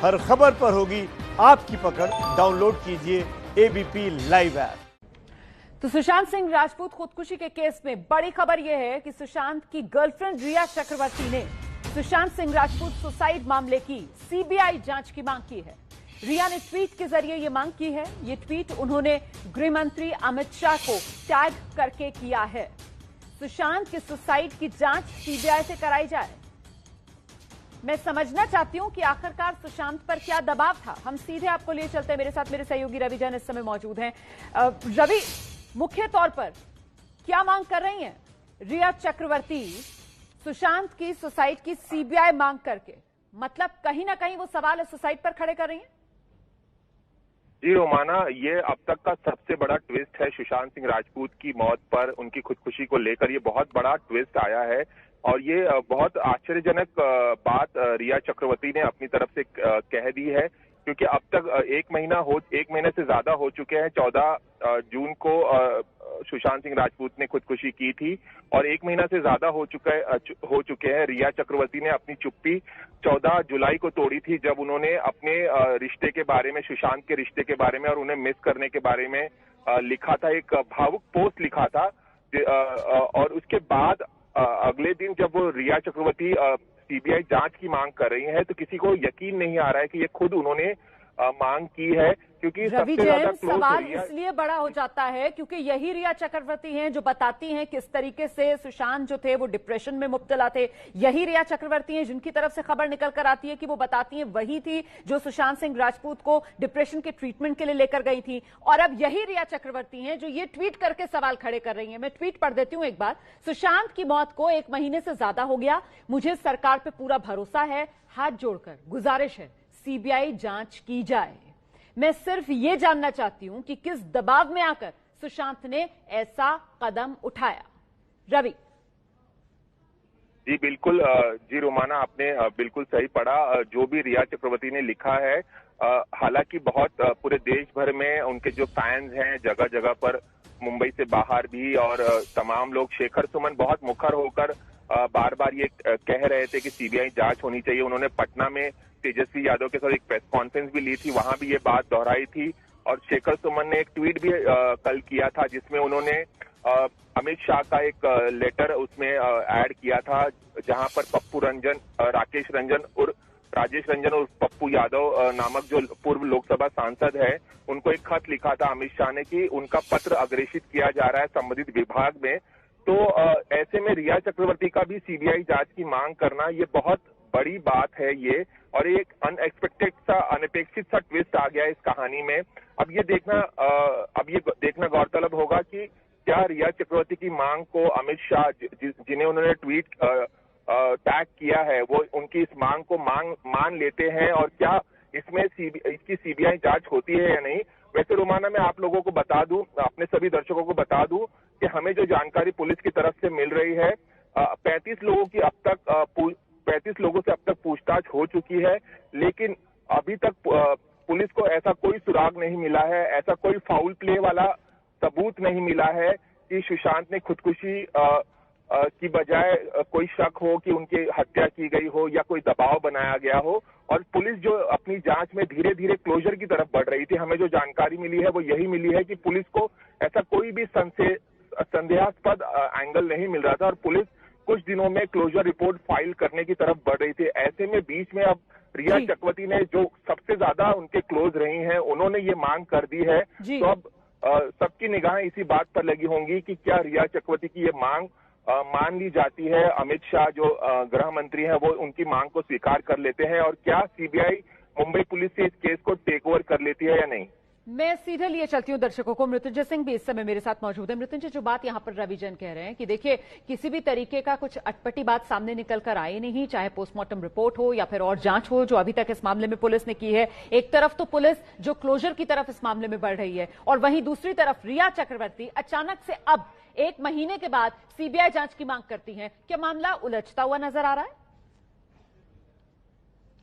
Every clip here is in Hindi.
हर खबर पर होगी आपकी पकड़। डाउनलोड कीजिए एबीपी लाइव ऐप। तो सुशांत सिंह राजपूत खुदकुशी के केस में बड़ी खबर यह है कि सुशांत की गर्लफ्रेंड रिया चक्रवर्ती ने सुशांत सिंह राजपूत सुसाइड मामले की सीबीआई जांच की मांग की है। रिया ने ट्वीट के जरिए यह मांग की है। ये ट्वीट उन्होंने गृह मंत्री अमित शाह को टैग करके किया है। सुशांत के सुसाइड की जांच सीबीआई से कराई जाए। मैं समझना चाहती हूं कि आखिरकार सुशांत पर क्या दबाव था। हम सीधे आपको लिए चलते हैं। मेरे साथ मेरे सहयोगी रवि जैन इस समय मौजूद हैं। रवि, मुख्य तौर पर क्या मांग कर रही हैं रिया चक्रवर्ती सुशांत की सुसाइड की सीबीआई मांग करके? मतलब कहीं ना कहीं वो सवाल सुसाइड पर खड़े कर रही हैं। जी रोमाना, ये अब तक का सबसे बड़ा ट्विस्ट है सुशांत सिंह राजपूत की मौत पर उनकी खुदकुशी को लेकर। ये बहुत बड़ा ट्विस्ट आया है और ये बहुत आश्चर्यजनक बात रिया चक्रवर्ती ने अपनी तरफ से कह दी है, क्योंकि अब तक एक महीने से ज्यादा हो चुके हैं। 14 जून को सुशांत सिंह राजपूत ने खुदकुशी की थी और एक महीना से ज्यादा हो चुके हैं। रिया चक्रवर्ती ने अपनी चुप्पी 14 जुलाई को तोड़ी थी, जब उन्होंने अपने रिश्ते के बारे में, सुशांत के रिश्ते के बारे में और उन्हें मिस करने के बारे में लिखा था, एक भावुक पोस्ट लिखा था। और उसके बाद अगले दिन जब वो रिया चक्रवर्ती सीबीआई जांच की मांग कर रही है, तो किसी को यकीन नहीं आ रहा है कि ये खुद उन्होंने मांग की है, क्योंकि रवि जैन, सवाल इसलिए बड़ा हो जाता है क्योंकि यही रिया चक्रवर्ती हैं जो बताती हैं किस तरीके से सुशांत जो थे वो डिप्रेशन में मुब्तला थे। यही रिया चक्रवर्ती हैं जिनकी तरफ से खबर निकल कर आती है कि वो बताती हैं वही थी जो सुशांत सिंह राजपूत को डिप्रेशन के ट्रीटमेंट के लिए लेकर गई थी। और अब यही रिया चक्रवर्ती हैं जो ये ट्वीट करके सवाल खड़े कर रही है। मैं ट्वीट पढ़ देती हूं एक बार। सुशांत की मौत को 1 महीने से ज्यादा हो गया। मुझे सरकार पर पूरा भरोसा है। हाथ जोड़कर गुजारिश है, सीबीआई जांच की जाए। मैं सिर्फ ये जानना चाहती हूं कि किस दबाव में आकर सुशांत ने ऐसा कदम उठाया। रवि जी बिल्कुल, जी रोमाना, आपने बिल्कुल सही पढ़ा। जो भी रिया चक्रवर्ती ने लिखा है, हालांकि बहुत पूरे देश भर में उनके जो फैंस हैं, जगह जगह पर, मुंबई से बाहर भी, और तमाम लोग, शेखर सुमन बहुत मुखर होकर बार बार ये कह रहे थे कि सीबीआई जांच होनी चाहिए। उन्होंने पटना में तेजस्वी यादव के साथ एक प्रेस कॉन्फ्रेंस भी ली थी, वहां भी ये बात दोहराई थी। और शेखर सुमन ने एक ट्वीट भी कल किया था, जिसमें उन्होंने अमित शाह का एक लेटर उसमें ऐड किया था, जहां पर राजेश रंजन और पप्पू यादव नामक जो पूर्व लोकसभा सांसद है, उनको एक खत लिखा था अमित शाह ने कि उनका पत्र अग्रेषित किया जा रहा है संबंधित विभाग में। तो ऐसे में रिया चक्रवर्ती का भी सीबीआई जांच की मांग करना, ये बहुत बड़ी बात है ये, और एक अनपेक्षित सा ट्विस्ट आ गया इस कहानी में। अब ये देखना गौरतलब होगा कि क्या रिया चक्रवर्ती की मांग को अमित शाह, जिन्हें उन्होंने ट्वीट टैग किया है, वो उनकी इस मांग को मान लेते हैं, और क्या इसकी सीबीआई जांच होती है या नहीं। वैसे रोमाना, मैं आप लोगों को बता दूं, अपने सभी दर्शकों को बता दूं कि हमें जो जानकारी पुलिस की तरफ से मिल रही है, 35 लोगों से अब तक पूछताछ हो चुकी है, लेकिन अभी तक पुलिस को ऐसा कोई सुराग नहीं मिला है, ऐसा कोई फाउल प्ले वाला सबूत नहीं मिला है कि सुशांत ने खुदकुशी की बजाय कोई शक हो कि उनकी हत्या की गई हो या कोई दबाव बनाया गया हो। और पुलिस जो अपनी जांच में धीरे धीरे क्लोजर की तरफ बढ़ रही थी, हमें जो जानकारी मिली है वो यही मिली है कि पुलिस को ऐसा कोई भी संदेहास्पद एंगल नहीं मिल रहा था, और पुलिस कुछ दिनों में क्लोजर रिपोर्ट फाइल करने की तरफ बढ़ रही थी। ऐसे में बीच में अब रिया चक्रवर्ती ने, जो सबसे ज्यादा उनके क्लोज रही हैं, उन्होंने ये मांग कर दी है। तो अब सबकी निगाहें इसी बात पर लगी होंगी कि क्या रिया चक्रवर्ती की ये मांग मान ली जाती है, अमित शाह जो गृह मंत्री हैं वो उनकी मांग को स्वीकार कर लेते हैं, और क्या सीबीआई मुंबई पुलिस से इस केस को टेक ओवर कर लेती है या नहीं। मैं सीधे लिए चलती हूं दर्शकों को। मृत्युंजय सिंह भी इस समय मेरे साथ मौजूद है। मृत्युंजय, जो बात यहां पर रवि जैन कह रहे हैं कि देखिए, किसी भी तरीके का कुछ अटपटी बात सामने निकल कर आई नहीं, चाहे पोस्टमार्टम रिपोर्ट हो या फिर और जांच हो जो अभी तक इस मामले में पुलिस ने की है। एक तरफ तो पुलिस जो क्लोजर की तरफ इस मामले में बढ़ रही है, और वहीं दूसरी तरफ रिया चक्रवर्ती अचानक से अब 1 महीने के बाद सीबीआई जांच की मांग करती हैं। क्या मामला उलझता हुआ नजर आ रहा है?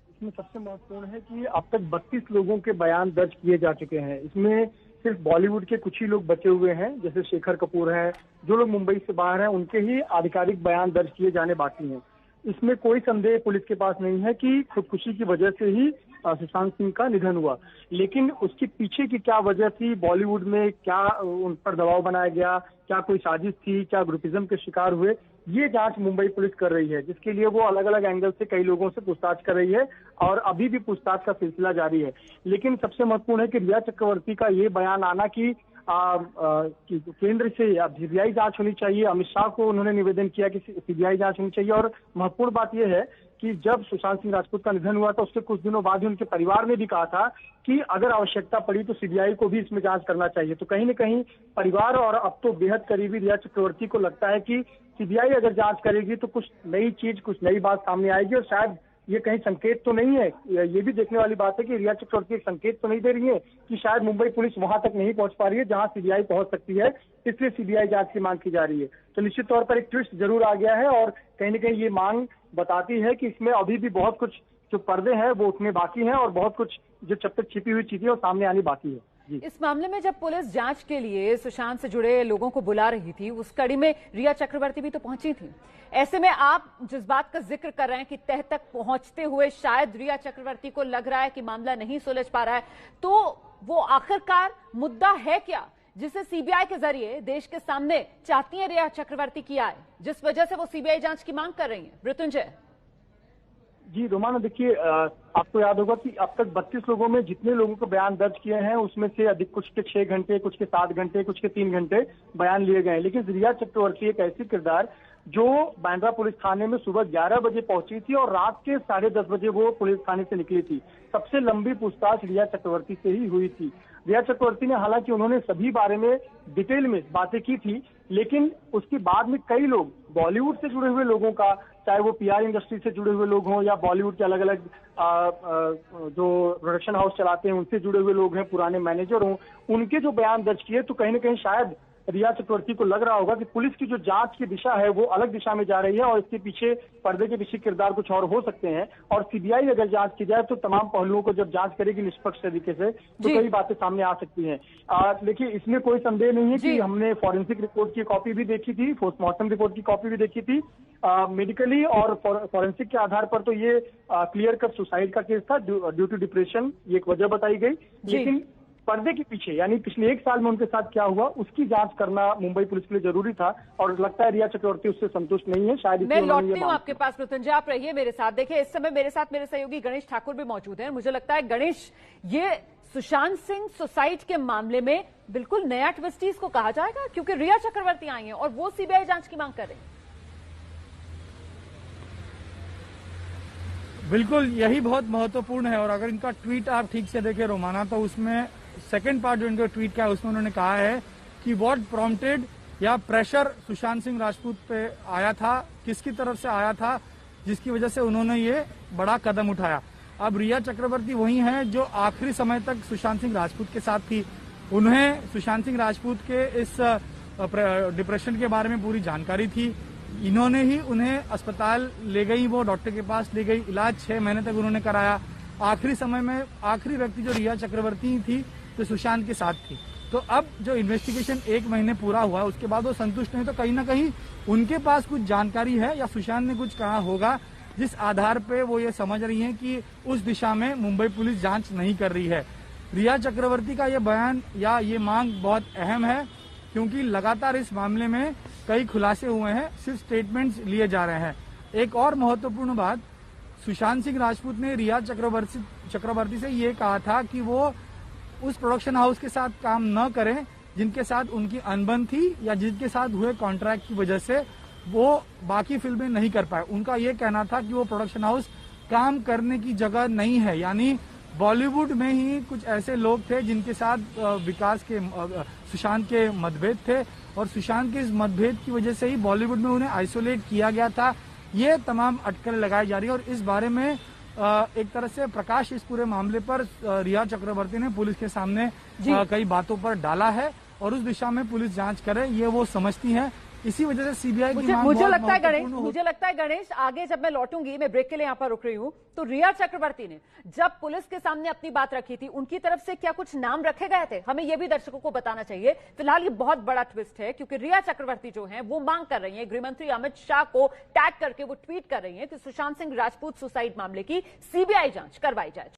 इसमें सबसे महत्वपूर्ण है कि अब तक 32 लोगों के बयान दर्ज किए जा चुके हैं। इसमें सिर्फ बॉलीवुड के कुछ ही लोग बचे हुए हैं, जैसे शेखर कपूर हैं, जो लोग मुंबई से बाहर हैं, उनके ही आधिकारिक बयान दर्ज किए जाने बाकी हैं। इसमें कोई संदेह पुलिस के पास नहीं है कि खुदकुशी की वजह से ही सुशांत सिंह का निधन हुआ। लेकिन उसके पीछे की क्या वजह थी, बॉलीवुड में क्या उन पर दबाव बनाया गया, क्या कोई साजिश थी, क्या ग्रुपिज्म के शिकार हुए, ये जांच मुंबई पुलिस कर रही है, जिसके लिए वो अलग अलग एंगल से कई लोगों से पूछताछ कर रही है और अभी भी पूछताछ का सिलसिला जारी है। लेकिन सबसे महत्वपूर्ण है कि रिया चक्रवर्ती का ये बयान आना कि केंद्र से सीबीआई जांच होनी चाहिए। अमित शाह को उन्होंने निवेदन किया कि सीबीआई जांच होनी चाहिए। और महत्वपूर्ण बात यह है कि जब सुशांत सिंह राजपूत का निधन हुआ था उसके कुछ दिनों बाद ही उनके परिवार ने भी कहा था कि अगर आवश्यकता पड़ी तो सीबीआई को भी इसमें जांच करना चाहिए। तो कहीं न कहीं परिवार और अब तो बेहद करीबी रिया चक्रवर्ती को लगता है कि सीबीआई अगर जांच करेगी तो कुछ नई चीज, कुछ नई बात सामने आएगी। और शायद ये कहीं संकेत तो नहीं है, ये भी देखने वाली बात है कि रिया चक्रवर्ती एक संकेत तो नहीं दे रही है कि शायद मुंबई पुलिस वहां तक नहीं पहुंच पा रही है जहां सीबीआई पहुंच सकती है, इसलिए सीबीआई जांच की मांग की जा रही है। तो निश्चित तौर पर एक ट्विस्ट जरूर आ गया है और कहीं न कहीं ये मांग बताती है कि इसमें अभी भी बहुत कुछ जो पर्दे हैं वो उठने बाकी हैं और बहुत कुछ जो जब तक छिपी हुई चीजें वो सामने आनी बाकी है। इस मामले में जब पुलिस जांच के लिए सुशांत से जुड़े लोगों को बुला रही थी, उस कड़ी में रिया चक्रवर्ती भी तो पहुंची थी। ऐसे में आप जिस बात का जिक्र कर रहे हैं कि तह तक पहुंचते हुए शायद रिया चक्रवर्ती को लग रहा है कि मामला नहीं सुलझ पा रहा है, तो वो आखिरकार मुद्दा है क्या जिसे सीबीआई के जरिए देश के सामने चाहती है रिया चक्रवर्ती की आए, जिस वजह से वो सीबीआई जांच की मांग कर रही है? मृत्युंजय जी रोमाना, देखिए आपको याद होगा कि अब तक 32 लोगों में जितने लोगों को बयान दर्ज किए हैं उसमें से अधिक कुछ के 6 घंटे, कुछ के 7 घंटे, कुछ के 3 घंटे बयान लिए गए हैं। लेकिन रिया चक्रवर्ती एक ऐसी किरदार जो बांद्रा पुलिस थाने में सुबह 11 बजे पहुंची थी और रात के 10:30 बजे वो पुलिस थाने से निकली थी। सबसे लंबी पूछताछ रिया चक्रवर्ती से ही हुई थी। रिया चक्रवर्ती ने हालांकि उन्होंने सभी बारे में डिटेल में बातें की थी, लेकिन उसके बाद में कई लोग बॉलीवुड से जुड़े हुए लोगों का, चाहे वो पीआर इंडस्ट्री से जुड़े हुए लोग हों या बॉलीवुड के अलग अलग जो प्रोडक्शन हाउस चलाते हैं उनसे जुड़े हुए लोग हैं, पुराने मैनेजर हों, उनके जो बयान दर्ज किए, तो कहीं ना कहीं शायद रिया चक्रवर्ती को लग रहा होगा कि पुलिस की जो जांच की दिशा है वो अलग दिशा में जा रही है और इसके पीछे, पर्दे के पीछे किरदार कुछ और हो सकते हैं। और सीबीआई अगर जांच की जाए तो तमाम पहलुओं को जब जांच करेगी निष्पक्ष तरीके से तो कई बातें सामने आ सकती हैं। देखिए, इसमें कोई संदेह नहीं है कि हमने फॉरेंसिक रिपोर्ट की कॉपी भी देखी थी, पोस्टमार्टम रिपोर्ट की कॉपी भी देखी थी। मेडिकली और फॉरेंसिक के आधार पर तो ये क्लियर कट सुसाइड का केस था, ड्यू टू डिप्रेशन, ये एक वजह बताई गई। लेकिन पर्दे के पीछे यानी पिछले 1 साल में उनके साथ क्या हुआ उसकी जांच करना मुंबई पुलिस के लिए जरूरी था और लगता है रिया चक्रवर्ती उससे संतुष्ट नहीं है। शायद मैं लौटती हूँ आपके पास, मृत्युंजय आप रहिए मेरे साथ। देखिए, इस समय मेरे साथ मेरे सहयोगी गणेश ठाकुर भी मौजूद हैं। मुझे लगता है गणेश, ये सुशांत सिंह सुसाइड के मामले में बिल्कुल नया ट्विस्ट ही इसको कहा जाएगा, क्योंकि रिया चक्रवर्ती आई है और वो सीबीआई जांच की मांग कर रही है। बिल्कुल, यही बहुत महत्वपूर्ण है। और अगर इनका ट्वीट आप ठीक से देखें रोमाना, तो उसमें सेकंड पार्ट जो इनका ट्वीट का है उसमें उन्होंने कहा है कि व्हाट प्रॉम्प्टेड या प्रेशर सुशांत सिंह राजपूत पे आया था, किसकी तरफ से आया था जिसकी वजह से उन्होंने ये बड़ा कदम उठाया। अब रिया चक्रवर्ती वही है जो आखिरी समय तक सुशांत सिंह राजपूत के साथ थी। उन्हें सुशांत सिंह राजपूत के इस डिप्रेशन के बारे में पूरी जानकारी थी। इन्होंने ही उन्हें अस्पताल ले गई, वो डॉक्टर के पास ले गई, इलाज 6 महीने तक उन्होंने कराया। आखिरी समय में आखिरी व्यक्ति जो रिया चक्रवर्ती थी तो सुशांत के साथ थी। तो अब जो इन्वेस्टिगेशन 1 महीने पूरा हुआ उसके बाद वो संतुष्ट नहीं, तो कहीं ना कहीं उनके पास कुछ जानकारी है या सुशांत ने कुछ कहा होगा जिस आधार पे वो ये समझ रही हैं कि उस दिशा में मुंबई पुलिस जांच नहीं कर रही है। रिया चक्रवर्ती का ये बयान या ये मांग बहुत अहम है, क्योंकि लगातार इस मामले में कई खुलासे हुए हैं, सिर्फ स्टेटमेंट्स लिए जा रहे हैं। एक और महत्वपूर्ण बात, सुशांत सिंह राजपूत ने रिया चक्रवर्ती से ये कहा था कि वो उस प्रोडक्शन हाउस के साथ काम न करें जिनके साथ उनकी अनबन थी या जिनके साथ हुए कॉन्ट्रैक्ट की वजह से वो बाकी फिल्में नहीं कर पाए। उनका ये कहना था कि वो प्रोडक्शन हाउस काम करने की जगह नहीं है, यानी बॉलीवुड में ही कुछ ऐसे लोग थे जिनके साथ सुशांत के मतभेद थे और सुशांत के इस मतभेद की वजह से ही बॉलीवुड में उन्हें आइसोलेट किया गया था। ये तमाम अटकलें लगाई जा रही है और इस बारे में एक तरह से प्रकाश इस पूरे मामले पर रिया चक्रवर्ती ने पुलिस के सामने कई बातों पर डाला है और उस दिशा में पुलिस जांच करे, ये वो समझती है। इसी वजह से सीबीआई की मांग मुझे लगता है गणेश, आगे जब मैं लौटूंगी, मैं ब्रेक के लिए यहाँ पर रुक रही हूँ, तो रिया चक्रवर्ती ने जब पुलिस के सामने अपनी बात रखी थी, उनकी तरफ से क्या कुछ नाम रखे गए थे? हमें यह भी दर्शकों को बताना चाहिए। फिलहाल ये बहुत बड़ा ट्विस्ट है, क्योंकि रिया चक्रवर्ती जो है वो मांग कर रही है, गृहमंत्री अमित शाह को टैग करके वो ट्वीट कर रही है कि सुशांत सिंह राजपूत सुसाइड मामले की सीबीआई जांच करवाई जाए।